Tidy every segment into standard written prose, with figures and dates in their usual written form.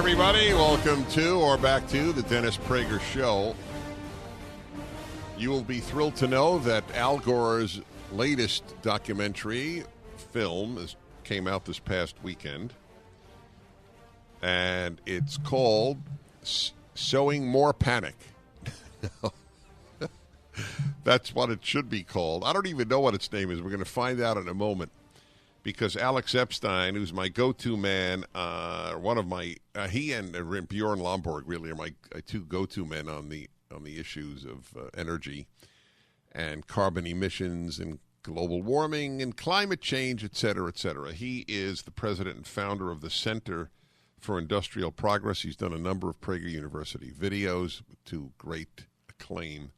everybody. Welcome to or back to the Dennis Prager Show. You will be thrilled to know that Al Gore's latest documentary film came out this past weekend. And it's called Sowing More Panic. That's what it should be called. I don't even know what its name is. We're going to find out in a moment. Because Alex Epstein, who's my go-to man, one of my he and Bjorn Lomborg really are my two go-to men on the issues of energy and carbon emissions and global warming and climate change, et cetera, et cetera. He is the president and founder of the Center for Industrial Progress. He's done a number of Prager University videos to great acclaim.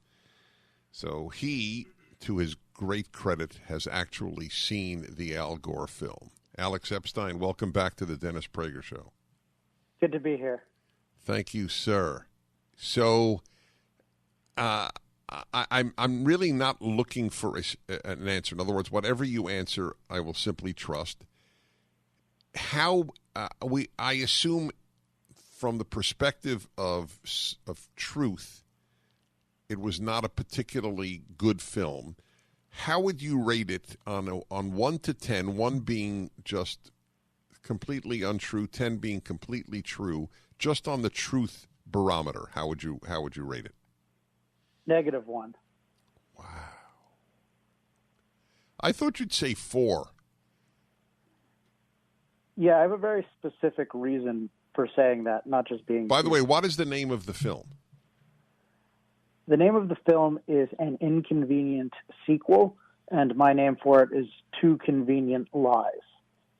So he, to his great credit, has actually seen the Al Gore film. Alex Epstein, welcome back to the Dennis Prager Show. Good to be here. Thank you, sir. So I'm really not looking for an answer. In other words, whatever you answer, I will simply trust. How I assume from the perspective of truth, it was not a particularly good film. How would you rate it on 1 to 10, 1 being just completely untrue, 10 being completely true, just on the truth barometer? How would you rate it? -1. Wow. I thought you'd say 4. Yeah, I have a very specific reason for saying that, not just being... By the way, what is the name of the film? The name of the film is An Inconvenient Sequel, and my name for it is Two Convenient Lies.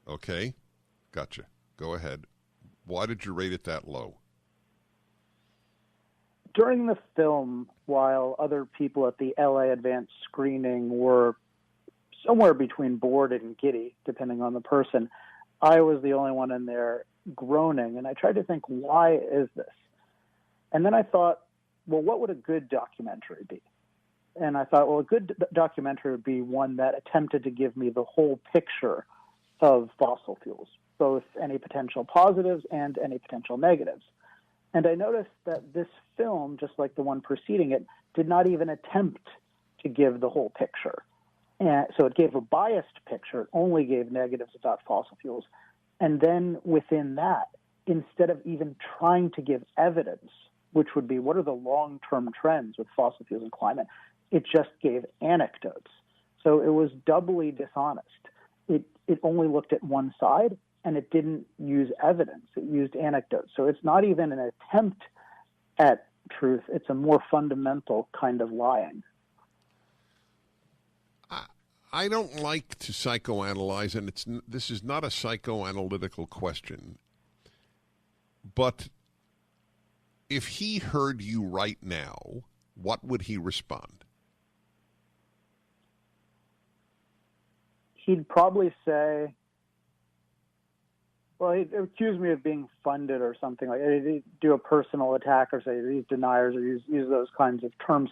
Okay, gotcha. Go ahead. Why did you rate it that low? During the film, while other people at the LA Advanced screening were somewhere between bored and giddy, depending on the person, I was the only one in there groaning, and I tried to think, why is this? And then I thought, well, what would a good documentary be? And I thought, well, a good documentary would be one that attempted to give me the whole picture of fossil fuels, both any potential positives and any potential negatives. And I noticed that this film, just like the one preceding it, did not even attempt to give the whole picture. And so it gave a biased picture. It only gave negatives about fossil fuels. And then within that, instead of even trying to give evidence, which would be what are the long-term trends with fossil fuels and climate, it just gave anecdotes. So it was doubly dishonest. It only looked at one side, and it didn't use evidence. It used anecdotes. So it's not even an attempt at truth. It's a more fundamental kind of lying. I don't like to psychoanalyze, and this is not a psychoanalytical question, but if he heard you right now, what would he respond? He'd probably say, well, he'd accuse me of being funded or something like that. He'd do a personal attack or say these deniers or use those kinds of terms.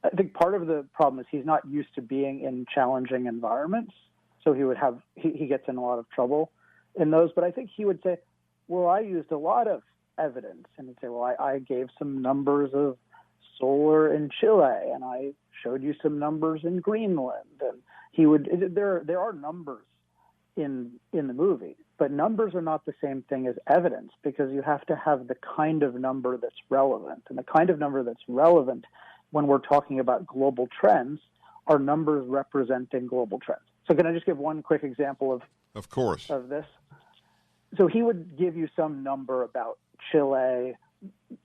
I think part of the problem is he's not used to being in challenging environments, so he gets in a lot of trouble in those. But I think he would say, well, I used a lot of evidence, and he'd say, well, I gave some numbers of solar in Chile, and I showed you some numbers in Greenland, and there are numbers in the movie, but numbers are not the same thing as evidence, because you have to have the kind of number that's relevant, and the kind of number that's relevant when we're talking about global trends are numbers representing global trends. So can I just give one quick example of course, of this? So he would give you some number about Chile,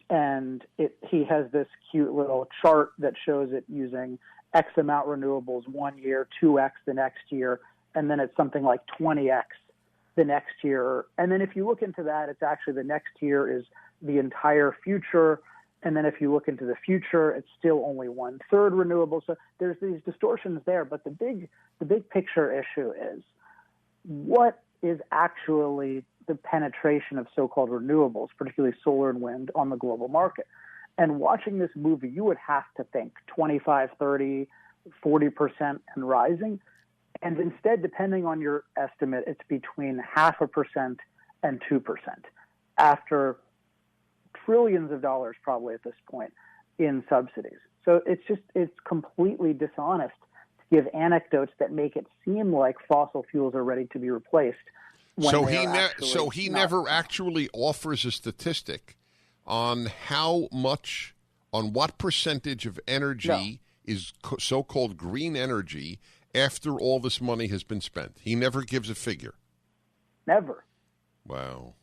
and he has this cute little chart that shows it using X amount renewables 1 year, 2X the next year, and then it's something like 20X the next year. And then if you look into that, it's actually the next year is the entire future. And then if you look into the future, it's still only 1/3 renewable. So there's these distortions there. But the big picture issue is what is actually the penetration of so-called renewables, particularly solar and wind, on the global market. And watching this movie, you would have to think 25, 30, 40% and rising. And instead, depending on your estimate, it's between 0.5% and 2%. After trillions of dollars probably at this point in subsidies. So it's completely dishonest to give anecdotes that make it seem like fossil fuels are ready to be replaced. So he never actually offers a statistic on how much, on what percentage of energy is so-called green energy after all this money has been spent. He never gives a figure. Never. Wow.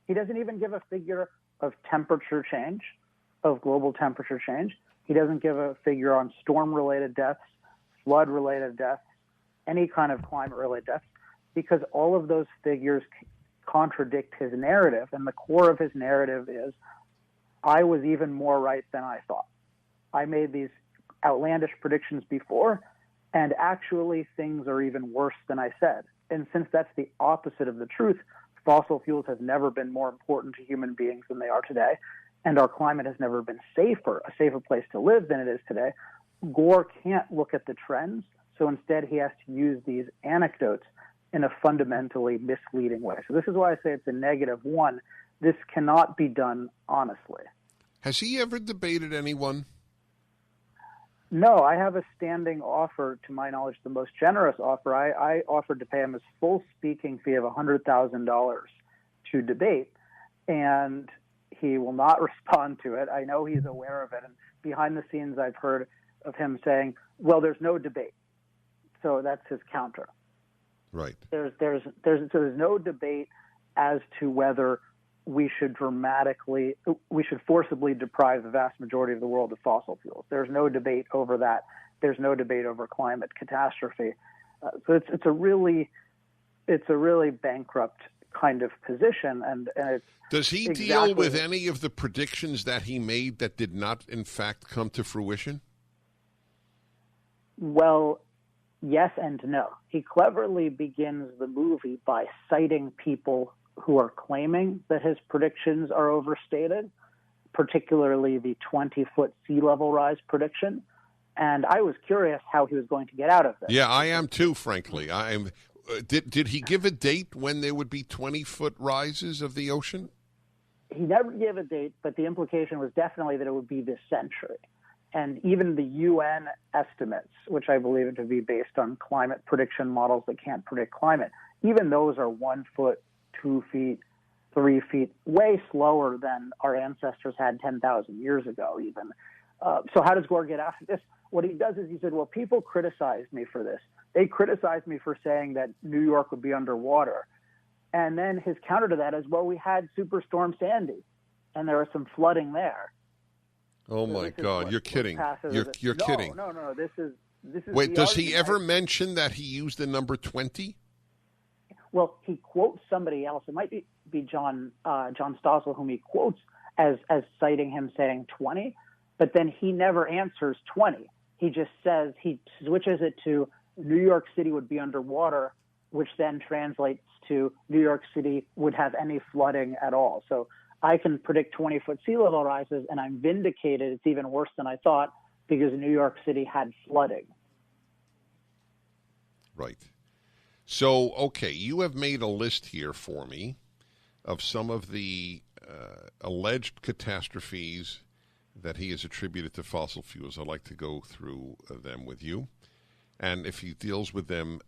He doesn't even give a figure of temperature change, of global temperature change. He doesn't give a figure on storm-related deaths, flood-related deaths, any kind of climate-related deaths, because all of those figures contradict his narrative. And the core of his narrative is, I was even more right than I thought. I made these outlandish predictions before, and actually things are even worse than I said. And since that's the opposite of the truth, fossil fuels have never been more important to human beings than they are today, and our climate has never been a safer place to live than it is today. Gore can't look at the trends, so instead he has to use these anecdotes in a fundamentally misleading way. So this is why I say it's a negative one. This cannot be done honestly. Has he ever debated anyone? No, I have a standing offer, to my knowledge, the most generous offer. I offered to pay him his full speaking fee of $100,000 to debate, and he will not respond to it. I know he's aware of it, and behind the scenes I've heard of him saying, well, there's no debate. So that's his counter. Right. There's no debate as to whether we should forcibly deprive the vast majority of the world of fossil fuels. There's no debate over that. There's no debate over climate catastrophe. So it's a really bankrupt kind of position. And it's does he deal with any of the predictions that he made that did not, in fact, come to fruition? Well, yes and no. He cleverly begins the movie by citing people who are claiming that his predictions are overstated, particularly the 20-foot sea level rise prediction. And I was curious how he was going to get out of this. Yeah, I am too, frankly. Did he give a date when there would be 20-foot rises of the ocean? He never gave a date, but the implication was definitely that it would be this century. And even the UN estimates, which I believe to be based on climate prediction models that can't predict climate, even those are 1 foot, 2 feet, 3 feet, way slower than our ancestors had 10,000 years ago even. So how does Gore get out of this? What he does is he said, well, people criticized me for this. They criticized me for saying that New York would be underwater. And then his counter to that is, well, we had Superstorm Sandy, and there was some flooding there. Oh, so my God, you're kidding. You're kidding. No, this is Wait, does he ever mention that he used the number 20? Well, he quotes somebody else. It might be John Stossel, whom he quotes as citing him saying 20, but then he never answers 20. He just says, he switches it to New York City would be underwater, which then translates to New York City would have any flooding at all. So I can predict 20-foot sea level rises, and I'm vindicated. It's even worse than I thought because New York City had flooding. Right. So, okay, you have made a list here for me of some of the alleged catastrophes that he has attributed to fossil fuels. I'd like to go through them with you, and if he deals with them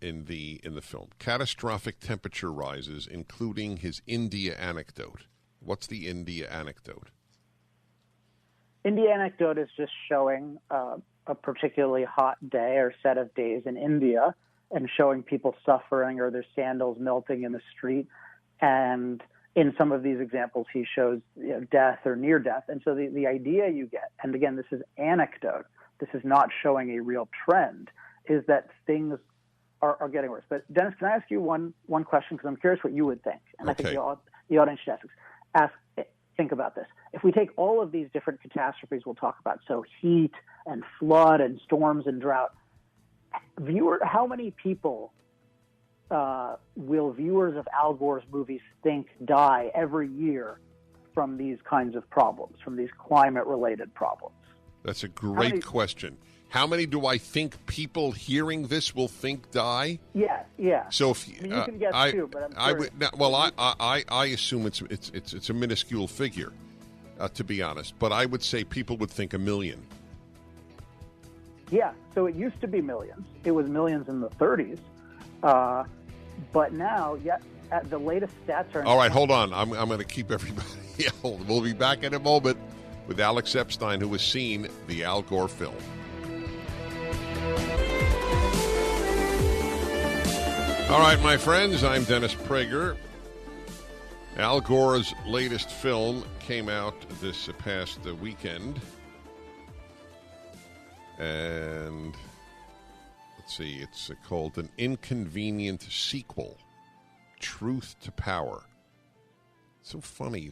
in the film. Catastrophic temperature rises, including his India anecdote. What's the India anecdote? India anecdote is just showing a particularly hot day or set of days in India and showing people suffering or their sandals melting in the street. And in some of these examples, he shows death or near death. And so the idea you get, and again, this is anecdote, this is not showing a real trend, is that things are getting worse. But Dennis, can I ask you one question? Because I'm curious what you would think. And okay. I think the audience should think about this. If we take all of these different catastrophes we'll talk about, so heat and flood and storms and drought, how many people will viewers of Al Gore's movies think die every year from these kinds of problems, from these climate-related problems? That's a great question. How many do I think people hearing this will think die? Yeah. So if I mean, you can guess too, but I'm curious. I assume it's a minuscule figure, to be honest. But I would say people would think 1 million. Yeah, so it used to be millions. It was millions in the 30s. But now, the latest stats are... All right, hold on. I'm going to keep everybody... We'll be back in a moment with Alex Epstein, who has seen the Al Gore film. All right, my friends, I'm Dennis Prager. Al Gore's latest film came out this past weekend. And let's see, it's called An Inconvenient Sequel, Truth to Power. So funny,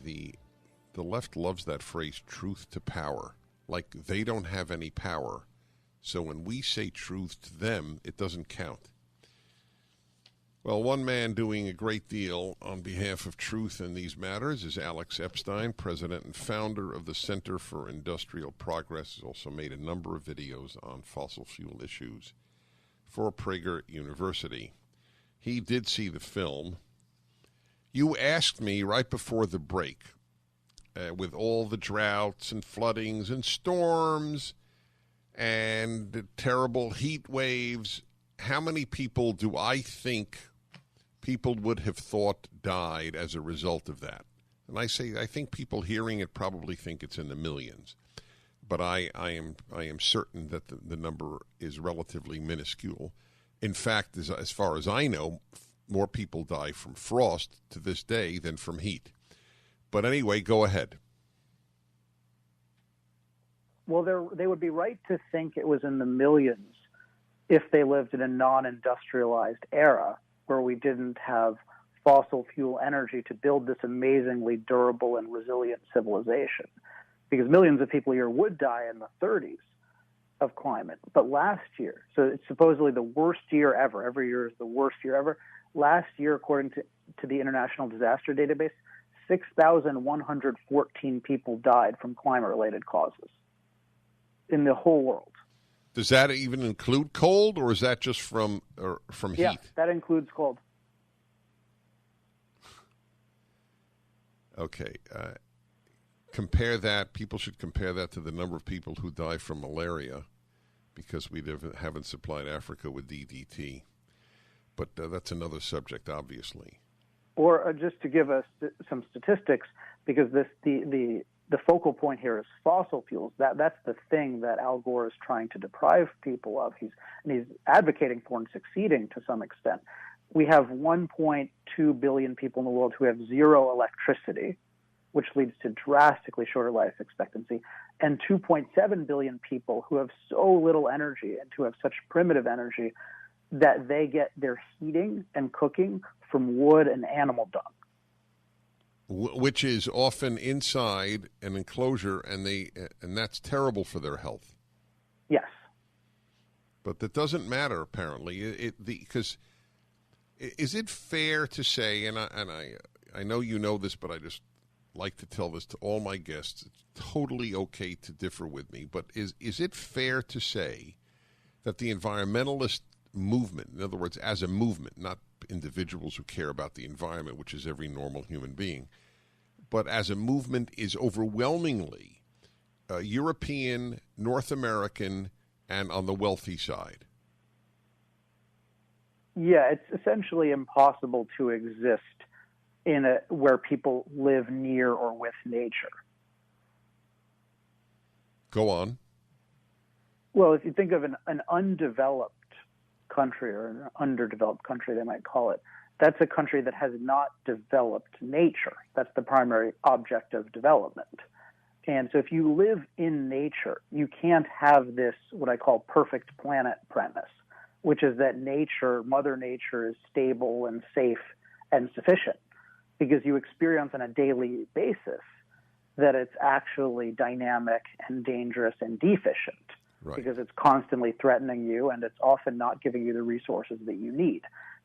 the left loves that phrase, truth to power, like they don't have any power. So when we say truth to them, it doesn't count. Well, one man doing a great deal on behalf of truth in these matters is Alex Epstein, president and founder of the Center for Industrial Progress. He's also made a number of videos on fossil fuel issues for Prager University. He did see the film. You asked me right before the break, with all the droughts and floodings and storms and the terrible heat waves, how many people do I think people would have thought died as a result of that? And I say, I think people hearing it probably think it's in the millions. But I am certain that the number is relatively minuscule. In fact, as far as I know, more people die from frost to this day than from heat. But anyway, go ahead. Well, they would be right to think it was in the millions if they lived in a non-industrialized era where we didn't have fossil fuel energy to build this amazingly durable and resilient civilization. Because millions of people a year would die in the 30s of climate. But last year, so it's supposedly the worst year ever. Every year is the worst year ever. Last year, according to the International Disaster Database, 6,114 people died from climate-related causes in the whole world. Does that even include cold, or is that just from heat? Yeah, that includes cold. Okay. Compare that. People should compare that to the number of people who die from malaria because we haven't supplied Africa with DDT. But that's another subject, obviously. Or just to give us some statistics, because the focal point here is fossil fuels. That's the thing that Al Gore is trying to deprive people of. He's advocating for and succeeding to some extent. We have 1.2 billion people in the world who have zero electricity, which leads to drastically shorter life expectancy, and 2.7 billion people who have so little energy and who have such primitive energy that they get their heating and cooking from wood and animal dung. Which is often inside an enclosure, and that's terrible for their health. Yes. But that doesn't matter, apparently. Because is it fair to say, and I know you know this, but I just like to tell this to all my guests, it's totally okay to differ with me, but is it fair to say that the environmentalist movement, in other words, as a movement, not individuals who care about the environment, which is every normal human being, but as a movement is overwhelmingly European, North American, and on the wealthy side? Yeah, it's essentially impossible to exist where people live near or with nature. Go on. Well, if you think of an undeveloped country, or an underdeveloped country, they might call it, that's a country that has not developed nature. That's the primary object of development. And so if you live in nature, you can't have this, what I call perfect planet premise, which is that nature, Mother Nature, is stable and safe and sufficient, because you experience on a daily basis that it's actually dynamic and dangerous and deficient. Right. Because it's constantly threatening you, and it's often not giving you the resources that you need.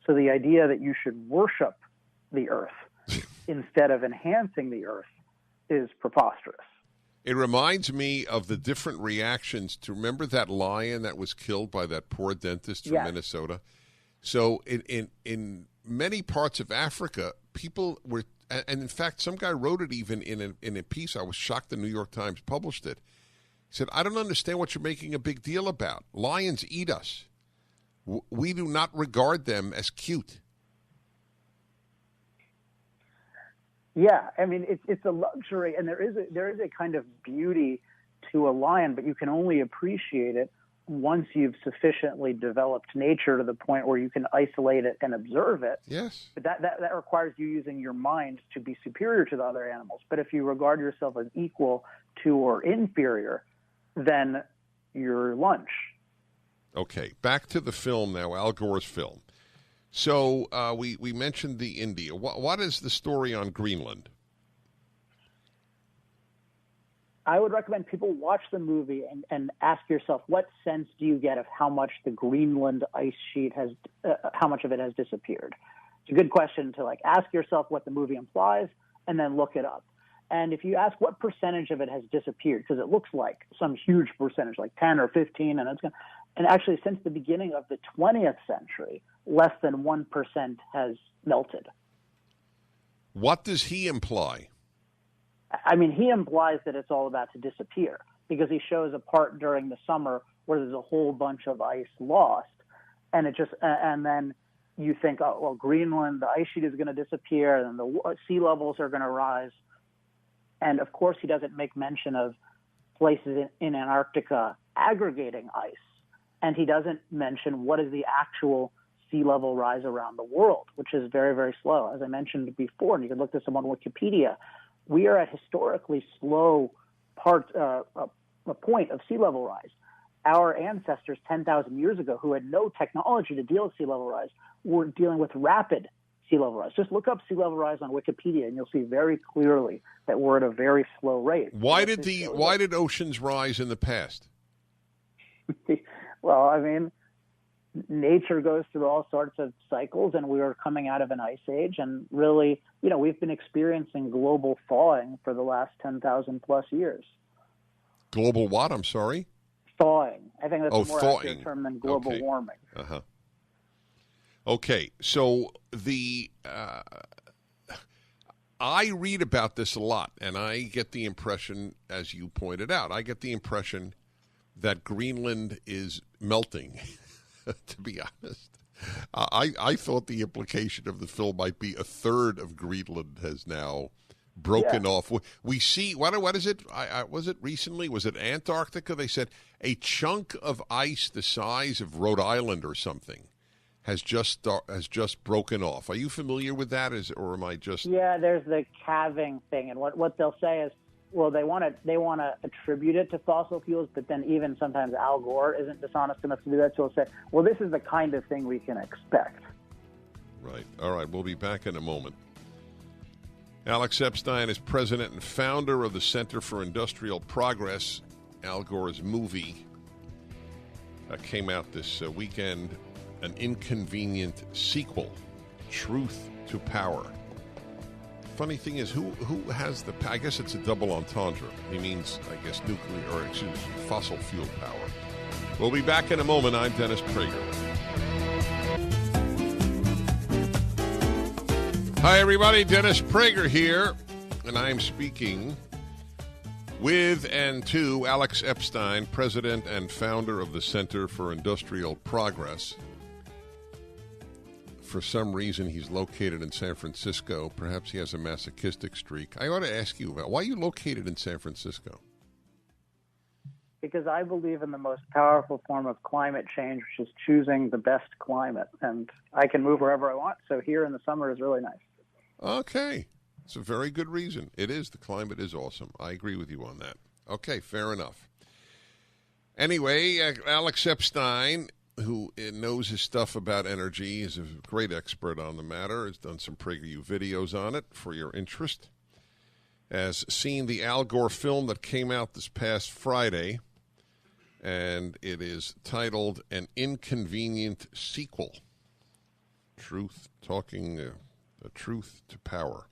So the idea that you should worship the earth instead of enhancing the earth is preposterous. It reminds me of the different reactions to, remember that lion that was killed by that poor dentist from Minnesota? So in many parts of Africa, people were, and in fact, some guy wrote it even in a piece. I was shocked the New York Times published it. He said, I don't understand what you're making a big deal about. Lions eat us. We do not regard them as cute. Yeah, I mean, it's a luxury, and there is a kind of beauty to a lion, but you can only appreciate it once you've sufficiently developed nature to the point where you can isolate it and observe it. Yes. But that requires you using your mind to be superior to the other animals. But if you regard yourself as equal to or inferior, then you're lunch. Okay, back to the film now, Al Gore's film. So we mentioned the India. What is the story on Greenland? I would recommend people watch the movie and ask yourself, what sense do you get of how much the Greenland ice sheet has, how much of it has disappeared? It's a good question to ask yourself what the movie implies and then look it up. And if you ask what percentage of it has disappeared, because it looks like some huge percentage, like 10 or 15, and actually since the beginning of the 20th century, less than 1% has melted. What does he imply? I mean, he implies that it's all about to disappear because he shows a part during the summer where there's a whole bunch of ice lost, and then you think, oh, well, Greenland, the ice sheet is going to disappear, and the sea levels are going to rise. And of course, he doesn't make mention of places in Antarctica aggregating ice, and he doesn't mention what is the actual sea level rise around the world, which is very, very slow. As I mentioned before, and you can look this up on Wikipedia, we are at historically slow a point of sea level rise. Our ancestors 10,000 years ago, who had no technology to deal with sea level rise, were dealing with rapid sea level rise. Just look up sea level rise on Wikipedia, and you'll see very clearly that we're at a very slow rate. Why did oceans rise in the past? Well, I mean, nature goes through all sorts of cycles, and we are coming out of an ice age, and really, we've been experiencing global thawing for the last 10,000 plus years. Global what? I'm sorry? Thawing. I think that's a more thawing. accurate term than global warming. Uh-huh. Okay, so I read about this a lot, and I get the impression, as you pointed out, that Greenland is melting, to be honest. I thought the implication of the film might be a third of Greenland has now broken off. We see, what is it? Was it recently? Was it Antarctica? They said a chunk of ice the size of Rhode Island or something has just broken off. Are you familiar with that? Or am I just? Yeah, there's the calving thing, and what they'll say is, well, they want to attribute it to fossil fuels, but then even sometimes Al Gore isn't dishonest enough to do that, so he'll say, well, this is the kind of thing we can expect. Right. All right. We'll be back in a moment. Alex Epstein is president and founder of the Center for Industrial Progress. Al Gore's movie came out this weekend, an inconvenient sequel, Truth to Power. Funny thing is, who has the? I guess it's a double entendre. He means, I guess, fossil fuel power. We'll be back in a moment. I'm Dennis Prager. Hi, everybody. Dennis Prager here, and I'm speaking with and to Alex Epstein, president and founder of the Center for Industrial Progress. For some reason, he's located in San Francisco. Perhaps he has a masochistic streak. I ought to ask you about why are you located in San Francisco? Because I believe in the most powerful form of climate change, which is choosing the best climate. And I can move wherever I want, so here in the summer is really nice. Okay. It's a very good reason. It is. The climate is awesome. I agree with you on that. Okay, fair enough. Anyway, Alex Epstein, who knows his stuff about energy, is a great expert on the matter, has done some PragerU videos on it for your interest, has seen the Al Gore film that came out this past Friday, and it is titled An Inconvenient Sequel, Talking the Truth to Power.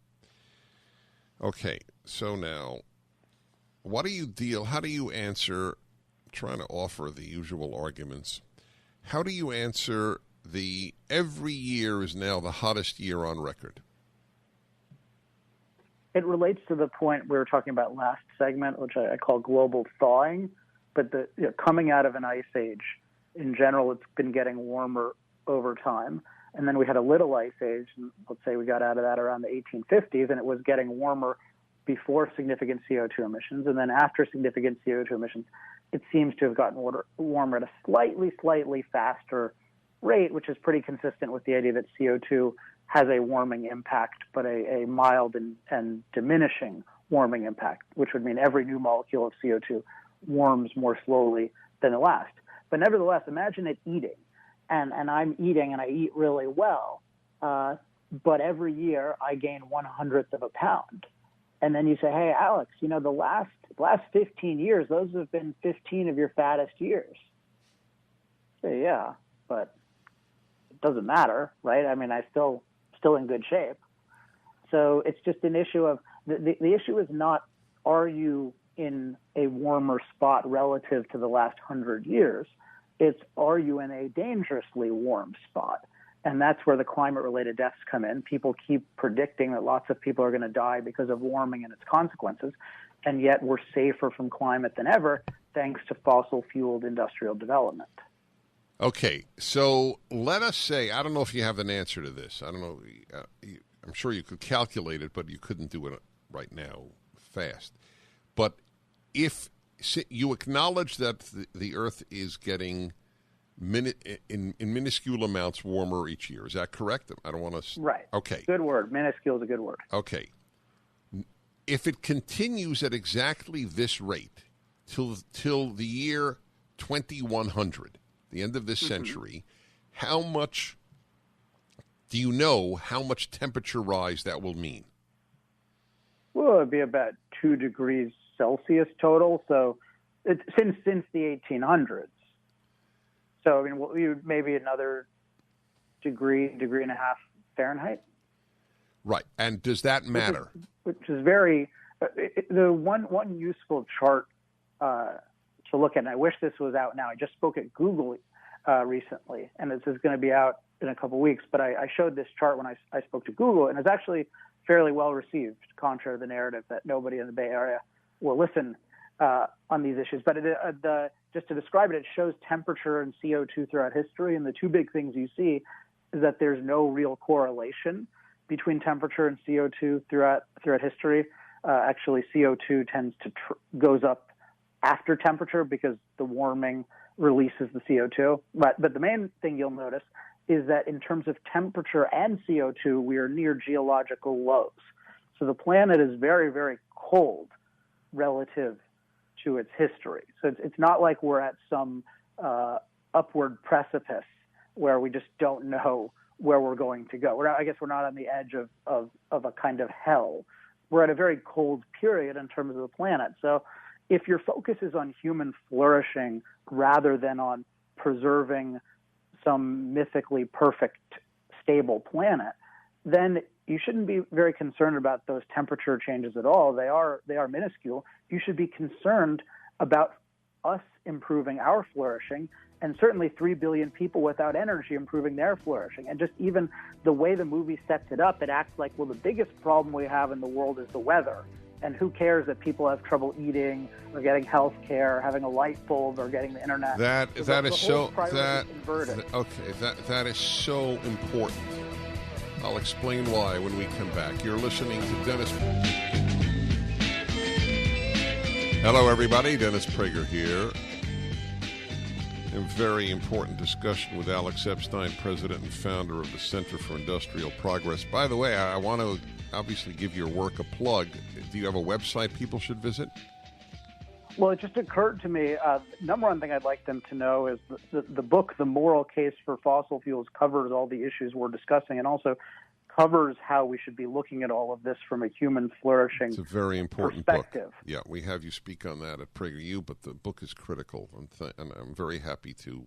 Okay, so now How do you answer, trying to offer the usual arguments, how do you answer every year is now the hottest year on record? It relates to the point we were talking about last segment, which I call global thawing. But coming out of an ice age, in general, it's been getting warmer over time. And then we had a little ice age, and let's say we got out of that around the 1850s, and it was getting warmer before significant CO2 emissions. And then after significant CO2 emissions, it seems to have gotten warmer at a slightly faster rate, which is pretty consistent with the idea that CO2 has a warming impact, but a mild and diminishing warming impact, which would mean every new molecule of CO2 warms more slowly than the last. But nevertheless, imagine it eating. And I'm eating, and I eat really well, but every year I gain 1/100th of a pound. And then you say, hey, Alex, the last 15 years, those have been 15 of your fattest years. Say, yeah, but it doesn't matter, right? I mean, I still in good shape. So it's just an issue of the issue is not, are you in a warmer spot relative to the last 100 years? It's, are you in a dangerously warm spot? And that's where the climate-related deaths come in. People keep predicting that lots of people are going to die because of warming and its consequences, and yet we're safer from climate than ever thanks to fossil-fueled industrial development. Okay, so let us say, I don't know if you have an answer to this. I don't know. I'm sure you could calculate it, but you couldn't do it right now fast. But if you acknowledge that the Earth is getting in minuscule amounts warmer each year, is that correct? I don't want to... Right. Okay. Good word. Minuscule is a good word. Okay. If it continues at exactly this rate till the year 2100, the end of this century, how much do you know how much temperature rise that will mean? Well, it'd be about 2 degrees Celsius total. So it's since the 1800s. So, I mean, maybe another degree and a half Fahrenheit. Right. And does that matter? Which is very, the one useful chart to look at, and I wish this was out now. I just spoke at Google recently, and this is going to be out in a couple weeks, but I showed this chart when I spoke to Google, and it's actually fairly well received, contrary to the narrative that nobody in the Bay Area will listen on these issues. But just to describe it, it shows temperature and CO2 throughout history, and the two big things you see is that there's no real correlation between temperature and CO2 throughout history. Actually, CO2 goes up after temperature because the warming releases the CO2. But the main thing you'll notice is that in terms of temperature and CO2, we are near geological lows. So the planet is very, very cold relative to its history. So it's not like we're at some upward precipice where we just don't know where we're going to go. I guess we're not on the edge of a kind of hell. We're at a very cold period in terms of the planet. So if your focus is on human flourishing rather than on preserving some mythically perfect, stable planet, then you shouldn't be very concerned about those temperature changes at all. They are minuscule. You should be concerned about us improving our flourishing, and certainly 3 billion people without energy improving their flourishing. And just even the way the movie sets it up, it acts like, well, the biggest problem we have in the world is the weather. And who cares that people have trouble eating or getting health care, having a light bulb or getting the internet? That is so inverted. That is so important. I'll explain why when we come back. You're listening to Dennis. Hello, everybody. Dennis Prager here. A very important discussion with Alex Epstein, president and founder of the Center for Industrial Progress. By the way, I want to obviously give your work a plug. Do you have a website people should visit? Well, it just occurred to me, number one thing I'd like them to know is the book, The Moral Case for Fossil Fuels, covers all the issues we're discussing and also covers how we should be looking at all of this from a human flourishing perspective. It's a very important book. Yeah, we have you speak on that at PragerU, but the book is critical, and I'm very happy to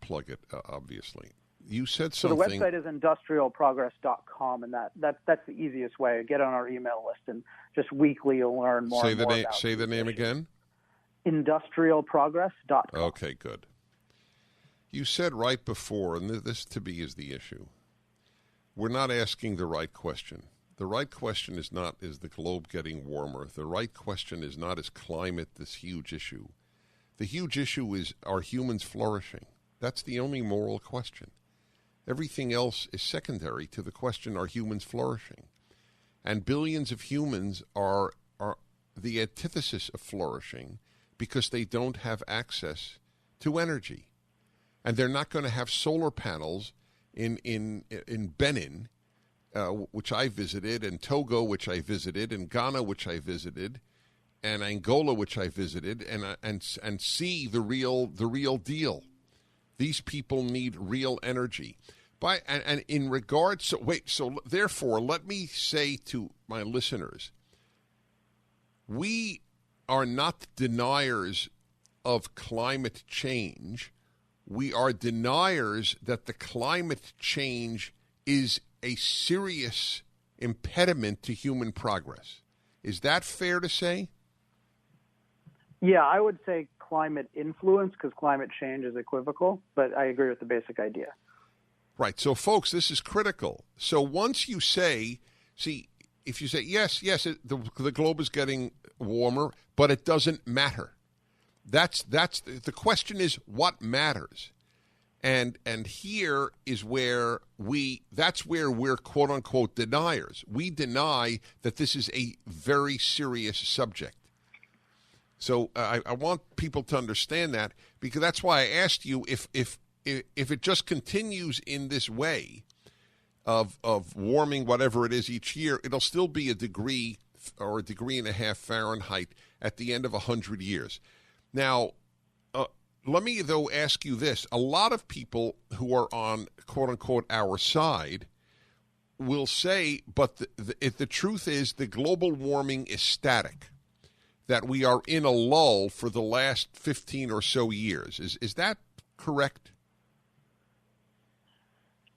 plug it, obviously. You said So the something. website is industrialprogress.com, and that's the easiest way. Get on our email list, and just weekly you'll learn more and more about Say the name issues. again. Industrialprogress.com. Okay, good. You said right before, and this to me is the issue, we're not asking the right question. The right question is not, is the globe getting warmer? The right question is not, is climate this huge issue? The huge issue is, are humans flourishing? That's the only moral question. Everything else is secondary to the question, are humans flourishing? And billions of humans are the antithesis of flourishing because they don't have access to energy. And they're not going to have solar panels in Benin, which I visited, and Togo, which I visited, and Ghana, which I visited, and Angola, which I visited, and see the real deal. These people need real energy. And in regards, so therefore, let me say to my listeners, we are not deniers of climate change. We are deniers that the climate change is a serious impediment to human progress. Is that fair to say? Yeah, I would say climate influence, because climate change is equivocal, but I agree with the basic idea. Right. So, folks, this is critical. So once you say, if you say, yes, the globe is getting warmer, but it doesn't matter. That's the question is, what matters? And here is where we're quote unquote deniers. We deny that this is a very serious subject. So I want people to understand that, because that's why I asked you if it just continues in this way of warming, whatever it is each year, it'll still be a degree or a degree and a half Fahrenheit at the end of 100 years. Now, let me, though, ask you this. A lot of people who are on, quote-unquote, our side will say, but the truth is the global warming is static, that we are in a lull for the last 15 or so years. Is that correct?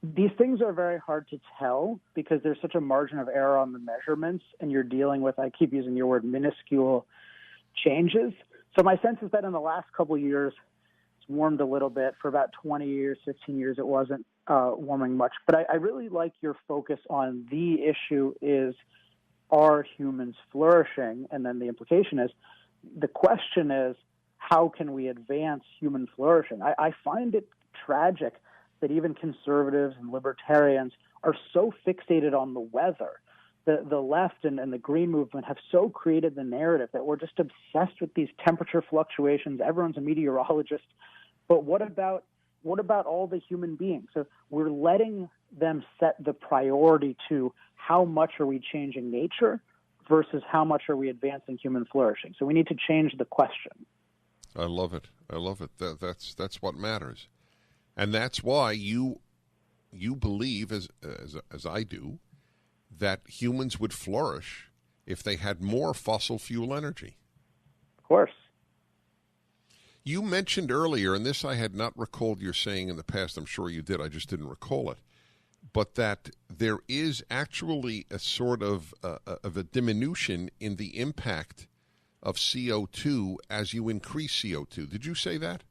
These things are very hard to tell because there's such a margin of error on the measurements, and you're dealing with, I keep using your word, minuscule changes. So my sense is that in the last couple of years, it's warmed a little bit. For about 20 years, 15 years, it wasn't warming much. But I really like your focus on the issue is, are humans flourishing? And then the implication is, the question is, how can we advance human flourishing? I find it tragic that even conservatives and libertarians are so fixated on the weather. The left and the green movement have so created the narrative that we're just obsessed with these temperature fluctuations. Everyone's a meteorologist. But what about all the human beings? So we're letting them set the priority to how much are we changing nature versus how much are we advancing human flourishing. So we need to change the question. I love it. That's what matters. And that's why you believe, as I do, that humans would flourish if they had more fossil fuel energy. Of course. You mentioned earlier, and this I had not recalled your saying in the past, I'm sure you did, I just didn't recall it, but that there is actually a sort of a diminution in the impact of CO2 as you increase CO2. Did you say that?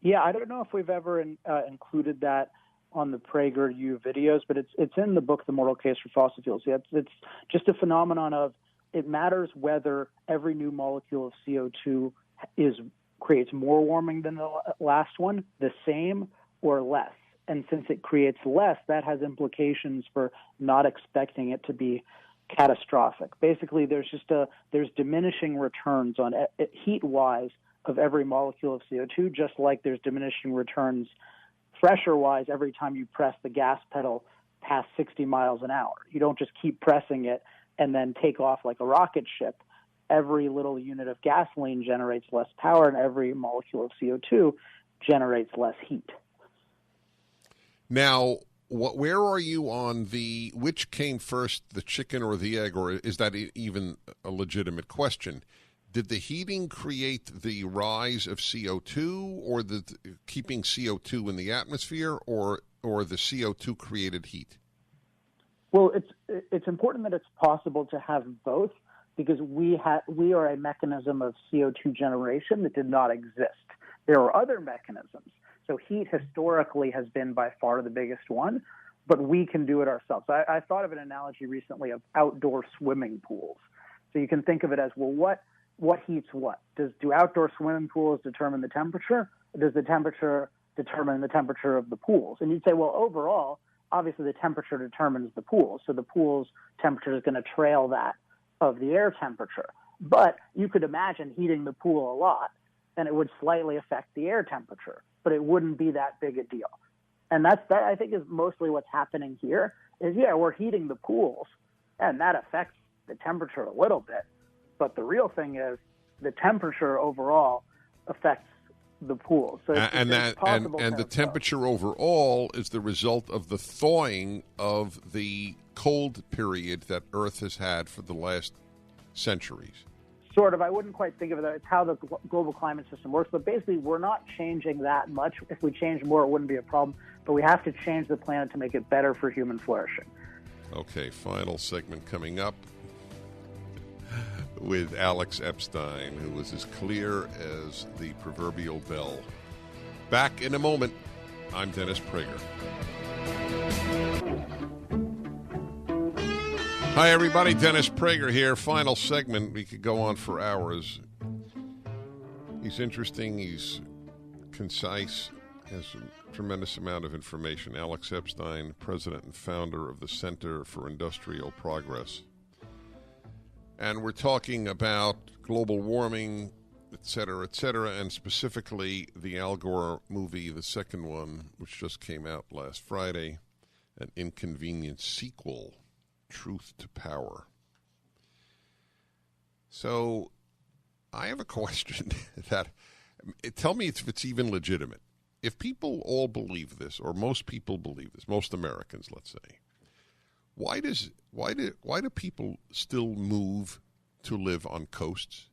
Yeah, I don't know if we've ever included that on the Prager U videos, but it's in the book, The Moral Case for Fossil Fuels. Yeah, it's just a phenomenon of, it matters whether every new molecule of CO2 creates more warming than the last one, the same, or less. And since it creates less, that has implications for not expecting it to be catastrophic. Basically, there's diminishing returns on heat-wise of every molecule of CO2, just like there's diminishing returns pressure-wise every time you press the gas pedal past 60 miles an hour. You don't just keep pressing it and then take off like a rocket ship. Every little unit of gasoline generates less power, and every molecule of CO2 generates less heat. Now, where are you on which came first, the chicken or the egg, or is that even a legitimate question? Did the heating create the rise of CO2, or the keeping CO2 in the atmosphere, or the CO2 created heat? Well, it's important that it's possible to have both, because we are a mechanism of CO2 generation that did not exist. There are other mechanisms. So heat historically has been by far the biggest one, but we can do it ourselves. I thought of an analogy recently of outdoor swimming pools. So you can think of it as, well, what heats what? Do outdoor swimming pools determine the temperature? Or does the temperature determine the temperature of the pools? And you'd say, well, overall, obviously the temperature determines the pool. So the pool's temperature is going to trail that of the air temperature. But you could imagine heating the pool a lot, and it would slightly affect the air temperature, but it wouldn't be that big a deal. And that I think is mostly what's happening here is, we're heating the pools, and that affects the temperature a little bit. But the real thing is the temperature overall affects the pool. So and the temperature overall is the result of the thawing of the cold period that Earth has had for the last centuries. Sort of. I wouldn't quite think of it that. It's how the global climate system works. But basically, we're not changing that much. If we change more, it wouldn't be a problem. But we have to change the planet to make it better for human flourishing. Okay, final segment coming up with Alex Epstein, who was as clear as the proverbial bell. Back in a moment. I'm Dennis Prager. Hi, everybody. Dennis Prager here. Final segment. We could go on for hours. He's interesting. He's concise. Has a tremendous amount of information. Alex Epstein, president and founder of the Center for Industrial Progress. And we're talking about global warming, et cetera, and specifically the Al Gore movie, the second one, which just came out last Friday, an Inconvenient sequel, Truth to Power. So I have a question that, tell me if it's even legitimate. If people all believe this, or most people believe this, most Americans, let's say, why do people still move to live on coasts?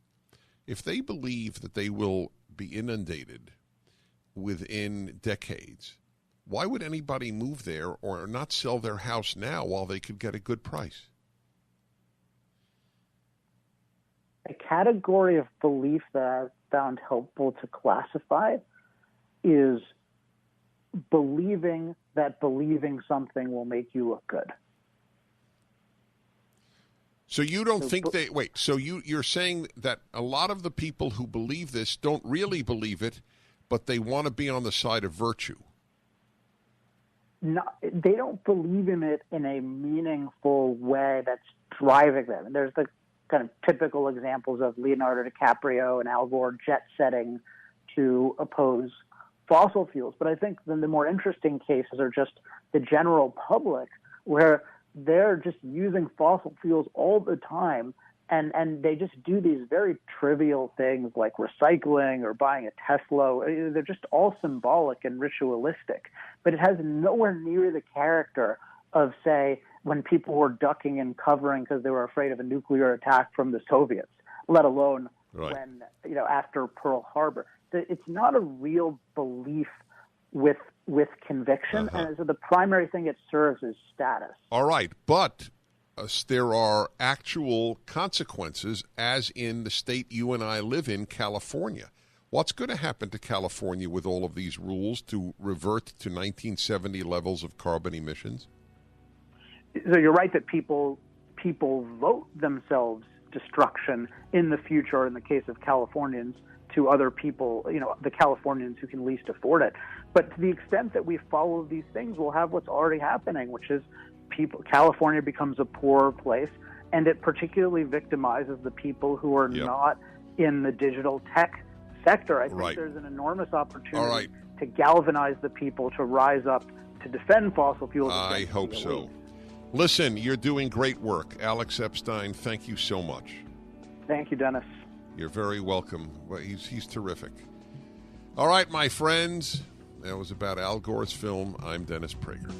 If they believe that they will be inundated within decades, why would anybody move there or not sell their house now while they could get a good price? A category of belief that I've found helpful to classify is believing that believing something will make you look good. So you don't think they... Wait, so you're saying that a lot of the people who believe this don't really believe it, but they want to be on the side of virtue? No, they don't believe in it in a meaningful way that's driving them. And there's the kind of typical examples of Leonardo DiCaprio and Al Gore jet-setting to oppose fossil fuels. But I think then the more interesting cases are just the general public, where they're just using fossil fuels all the time, and they just do these very trivial things like recycling or buying a Tesla. They're just all symbolic and ritualistic, but it has nowhere near the character of, say, when people were ducking and covering because they were afraid of a nuclear attack from the Soviets, let alone when, after Pearl Harbor. It's not a real belief with conviction, and so the primary thing it serves is status. All right, but there are actual consequences, as in the state you and I live in, California. What's going to happen to California with all of these rules to revert to 1970 levels of carbon emissions? So you're right that people vote themselves destruction in the future, in the case of Californians, to other people, the Californians who can least afford it. But to the extent that we follow these things, we'll have what's already happening, which is California becomes a poorer place, and it particularly victimizes the people who are not in the digital tech sector. I think there's an enormous opportunity to galvanize the people to rise up to defend fossil fuels. I hope so. Listen, you're doing great work. Alex Epstein, thank you so much. Thank you, Dennis. You're very welcome. Well, he's terrific. All right, my friends, that was about Al Gore's film. I'm Dennis Prager.